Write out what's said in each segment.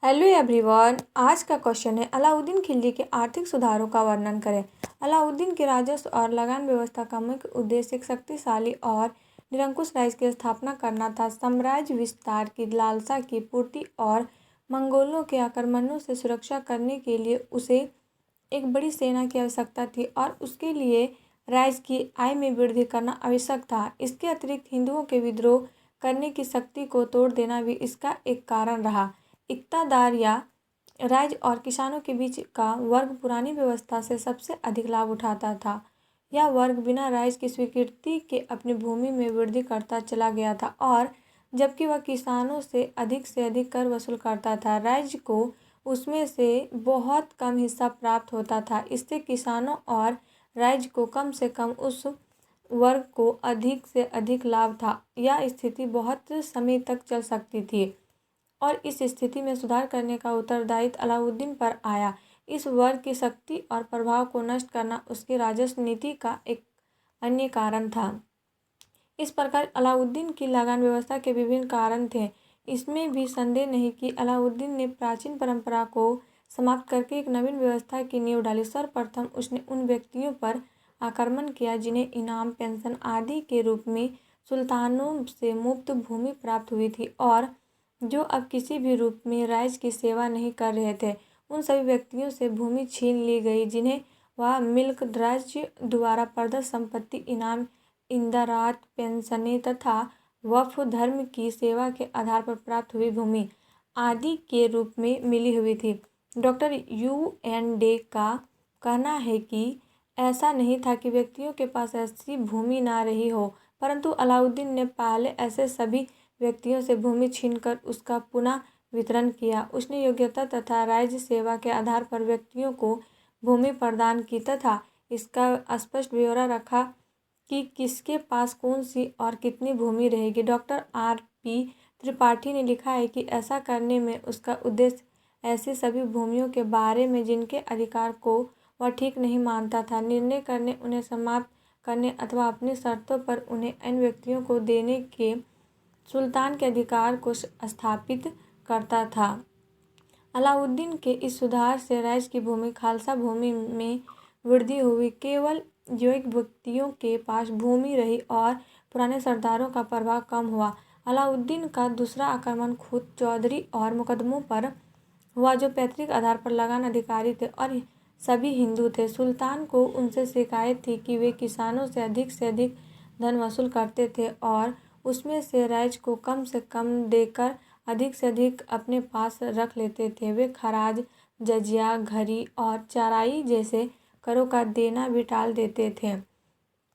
Hello everyone. आज का question है अलाउद्दीन खिलजी के आर्थिक सुधारों का वर्णन करें। अलाउद्दीन के राजस्व और लगान व्यवस्था का मुख्य उद्देश्य एक शक्तिशाली और निरंकुश राज्य की स्थापना करना था। साम्राज्य विस्तार की लालसा की पूर्ति और मंगोलों के आक्रमणों से सुरक्षा करने के लिए उसे एक बड़ी सेना की आवश्यकता थी और उसके लिए राज्य की आय में वृद्धि करना आवश्यक था। इसके अतिरिक्त हिंदुओं के विद्रोह करने की शक्ति को तोड़ देना भी इसका एक कारण रहा। इक़्तिदार या राज्य और किसानों के बीच का वर्ग पुरानी व्यवस्था से सबसे अधिक लाभ उठाता था। यह वर्ग बिना राज्य की स्वीकृति के अपनी भूमि में वृद्धि करता चला गया था और जबकि वह किसानों से अधिक कर वसूल करता था, राज्य को उसमें से बहुत कम हिस्सा प्राप्त होता था। इससे किसानों और राज्य को कम से कम उस वर्ग को अधिक से अधिक लाभ था। यह स्थिति बहुत समय तक चल सकती थी और इस स्थिति में सुधार करने का उत्तरदायित्व अलाउद्दीन पर आया। इस वर्ग की शक्ति और प्रभाव को नष्ट करना उसकी राजस्व नीति का एक अन्य कारण था। इस प्रकार अलाउद्दीन की लगान व्यवस्था के विभिन्न कारण थे। इसमें भी संदेह नहीं कि अलाउद्दीन ने प्राचीन परंपरा को समाप्त करके एक नवीन व्यवस्था की नींव डाली। सर्वप्रथम उसने उन व्यक्तियों पर आक्रमण किया जिन्हें इनाम, पेंशन आदि के रूप में सुल्तानों से मुफ्त भूमि प्राप्त हुई थी और जो अब किसी भी रूप में राज्य की सेवा नहीं कर रहे थे। उन सभी व्यक्तियों से भूमि छीन ली गई जिन्हें वह मिल्क राज्य द्वारा प्रदत्त संपत्ति, इनाम, इंदरात, पेंशनें तथा वक्फ धर्म की सेवा के आधार पर प्राप्त हुई भूमि आदि के रूप में मिली हुई थी। डॉक्टर UN डे का कहना है कि ऐसा नहीं था कि व्यक्तियों के पास ऐसी भूमि ना रही हो, परंतु अलाउद्दीन ने पहले ऐसे सभी व्यक्तियों से भूमि छीनकर उसका पुनः वितरण किया। उसने योग्यता तथा राज्य सेवा के आधार पर व्यक्तियों को भूमि प्रदान की तथा इसका स्पष्ट ब्यौरा रखा कि किसके पास कौन सी और कितनी भूमि रहेगी। डॉक्टर RP त्रिपाठी ने लिखा है कि ऐसा करने में उसका उद्देश्य ऐसी सभी भूमियों के बारे में जिनके अधिकार को वह ठीक नहीं मानता था निर्णय करने, उन्हें समाप्त करने अथवा अपनी शर्तों पर उन्हें अन्य व्यक्तियों को देने के सुल्तान के अधिकार को स्थापित करता था। अलाउद्दीन के इस सुधार से राज्य की भूमि खालसा भूमि में वृद्धि हुई। केवल योग्य व्यक्तियों के पास भूमि रही और पुराने सरदारों का प्रभाव कम हुआ। अलाउद्दीन का दूसरा आक्रमण खुद चौधरी और मुकदमों पर हुआ जो पैतृक आधार पर लगान अधिकारी थे और सभी हिंदू थे। सुल्तान को उनसे शिकायत थी कि वे किसानों से अधिक धन वसूल करते थे और उसमें से राज्य को कम से कम देकर अधिक से अधिक अपने पास रख लेते थे। वे खराज, जजिया, घरी और चराई जैसे करों का देना भी टाल देते थे।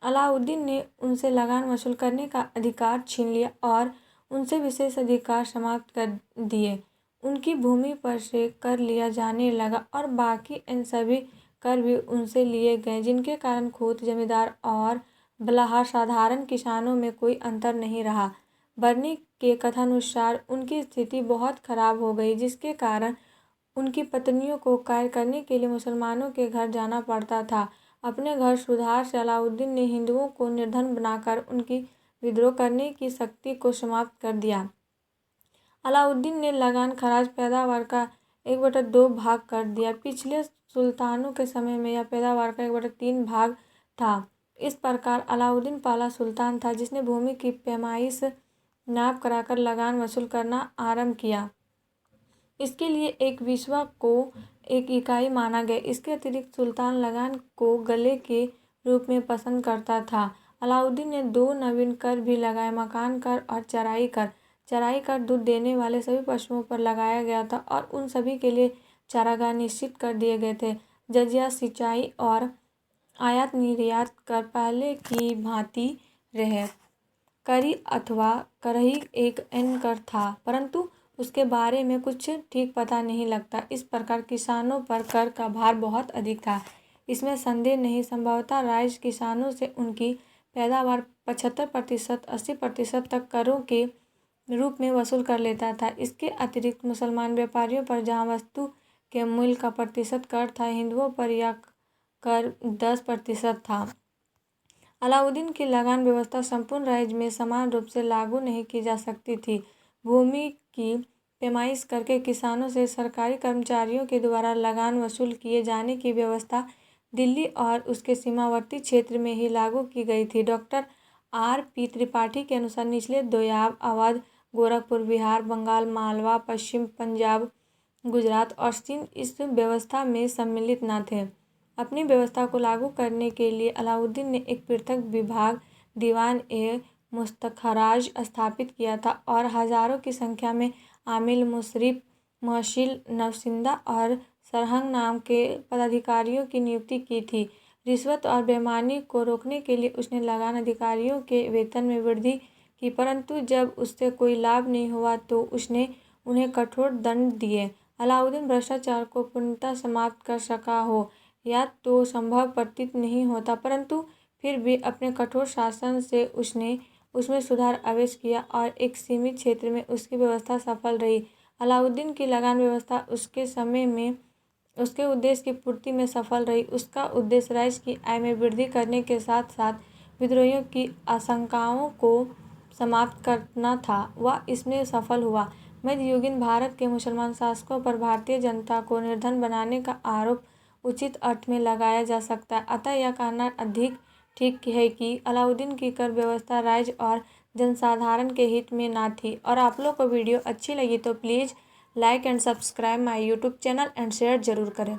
अलाउद्दीन ने उनसे लगान वसूल करने का अधिकार छीन लिया और उनसे विशेष अधिकार समाप्त कर दिए। उनकी भूमि पर से कर लिया जाने लगा और बाकी इन सभी कर भी उनसे लिए गए जिनके कारण खूत, जमींदार और बलहार साधारण किसानों में कोई अंतर नहीं रहा। बर्नी के कथनानुसार उनकी स्थिति बहुत खराब हो गई जिसके कारण उनकी पत्नियों को कार्य करने के लिए मुसलमानों के घर जाना पड़ता था। अपने घर सुधार से अलाउद्दीन ने हिंदुओं को निर्धन बनाकर उनकी विद्रोह करने की शक्ति को समाप्त कर दिया। अलाउद्दीन ने लगान, खराज, पैदावार का 1/2 भाग कर दिया। पिछले सुल्तानों के समय में यह पैदावार का 1/3 भाग था। इस प्रकार अलाउद्दीन पहला सुल्तान था जिसने भूमि की पैमाइश नाप कराकर लगान वसूल करना आरंभ किया। इसके लिए एक विस्वा को एक इकाई माना गया। इसके अतिरिक्त सुल्तान लगान को गले के रूप में पसंद करता था। अलाउद्दीन ने 2 नवीन कर भी लगाए, मकान कर और चराई कर। चराई कर दूध देने वाले सभी पशुओं पर लगाया गया था और उन सभी के लिए चारागाह निश्चित कर दिए गए थे। जजिया, सिंचाई और आयात निर्यात कर पहले की भांति रहे। करी अथवा करही एक अन्य कर था परंतु उसके बारे में कुछ ठीक पता नहीं लगता। इस प्रकार किसानों पर कर का भार बहुत अधिक था, इसमें संदेह नहीं। संभवतः राज्य किसानों से उनकी पैदावार 75%, 80% तक करों के रूप में वसूल कर लेता था। इसके अतिरिक्त मुसलमान व्यापारियों पर जहाँ वस्तु के मूल्य का प्रतिशत कर था, हिंदुओं पर यह कर 10% था। अलाउद्दीन की लगान व्यवस्था संपूर्ण राज्य में समान रूप से लागू नहीं की जा सकती थी। भूमि की पैमाइश करके किसानों से सरकारी कर्मचारियों के द्वारा लगान वसूल किए जाने की व्यवस्था दिल्ली और उसके सीमावर्ती क्षेत्र में ही लागू की गई थी। Doctor R.P. त्रिपाठी के अनुसार निचले दोयाब, अवध, गोरखपुर, बिहार, बंगाल, मालवा, पश्चिम पंजाब, गुजरात और सिंध इस व्यवस्था में सम्मिलित न थे। अपनी व्यवस्था को लागू करने के लिए अलाउद्दीन ने एक पृथक विभाग दीवान-ए-मुस्तखराज स्थापित किया था और हजारों की संख्या में आमिल, मुशर्रिफ, महसिल, नवसिंदा और सरहंग नाम के पदाधिकारियों की नियुक्ति की थी। रिश्वत और बेईमानी को रोकने के लिए उसने लगान अधिकारियों के वेतन में वृद्धि की, परंतु जब उससे कोई लाभ नहीं हुआ तो उसने उन्हें कठोर दंड दिए। अलाउद्दीन भ्रष्टाचार को पूर्णतः समाप्त कर सका हो या तो संभव प्रतीत नहीं होता, परंतु फिर भी अपने कठोर शासन से उसने उसमें सुधार अवश्य किया और एक सीमित क्षेत्र में उसकी व्यवस्था सफल रही। अलाउद्दीन की लगान व्यवस्था उसके समय में उसके उद्देश्य की पूर्ति में सफल रही। उसका उद्देश्य राज्य की आय में वृद्धि करने के साथ साथ विद्रोहियों की आशंकाओं को समाप्त करना था। वह इसमें सफल हुआ। मध्ययुगीन भारत के मुसलमान शासकों पर भारतीय जनता को निर्धन बनाने का आरोप उचित अर्थ में लगाया जा सकता है। अतः यह कहना अधिक ठीक है कि अलाउद्दीन की कर व्यवस्था राज्य और जनसाधारण के हित में ना थी। और आप लोग को वीडियो अच्छी लगी तो please like and subscribe my YouTube channel and share ज़रूर करें।